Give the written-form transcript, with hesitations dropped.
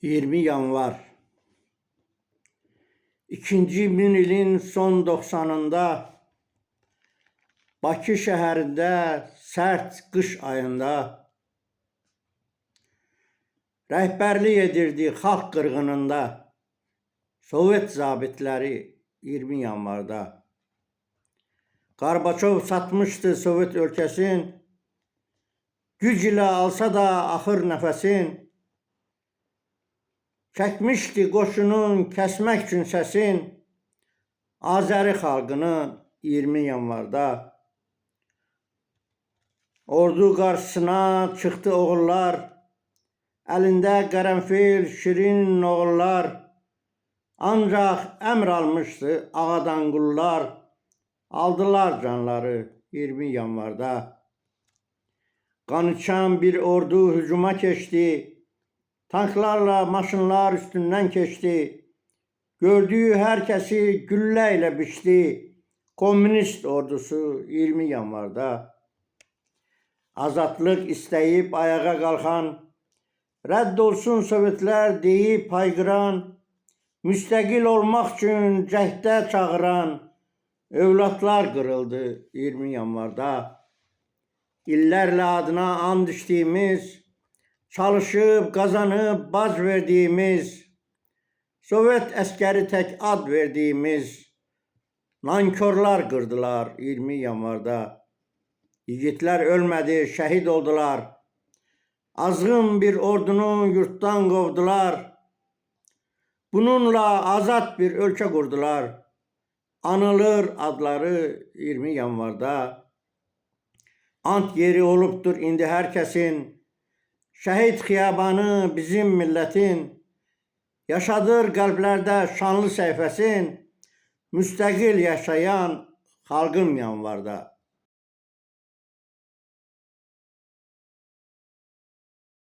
20 yanvar 2000 ilin son 90'ında Bakı şəhərində sərt qış ayında rəhbərlik edirdi xalq qırğınında Sovet zabitləri 20 yanvarda. Qarbaçov satmışdı Sovet ölkəsin, güc ilə alsa da axır nəfəsin, çəkmişdi qoşunun kəsmək üçün səsin, Azəri xalqını 20 yanvarda. Ordu qarşısına çıxdı oğullar, əlində qərənfil şirin oğullar, ancaq əmr almışdı ağadan qullar, aldılar canları 20 yanvarda. Qan içən bir ordu hücuma keçdi, tanklarla maşınlar üstündən keçdi, gördüyü hər kəsi güllə ilə biçdi, komünist ordusu 20 yanvarda. Azadlıq istəyib ayağa qalxan, rədd olsun Sovetlər deyib hayqıran, müstəqil olmaq üçün cəhdə çağıran övladlar qırıldı 20 yanvarda. İllərlə adına and içdiyimiz, çalışıb, qazanıb, bac verdiyimiz, Sovet əskəri tək ad verdiyimiz nankorlar qırdılar 20 yanvarda. Yiğitlər ölmədi, şəhid oldular. Azğın bir ordunu yurtdan qovdular. Bununla azad bir ölkə qurdular. Anılır adları 20 yanvarda. Ant yeri olubdur indi hər kəsin. Şəhid xiyabanı bizim millətin. Yaşadır qəlblərdə şanlı səhifəsin. Müstəqil yaşayan xalqım yanvarda.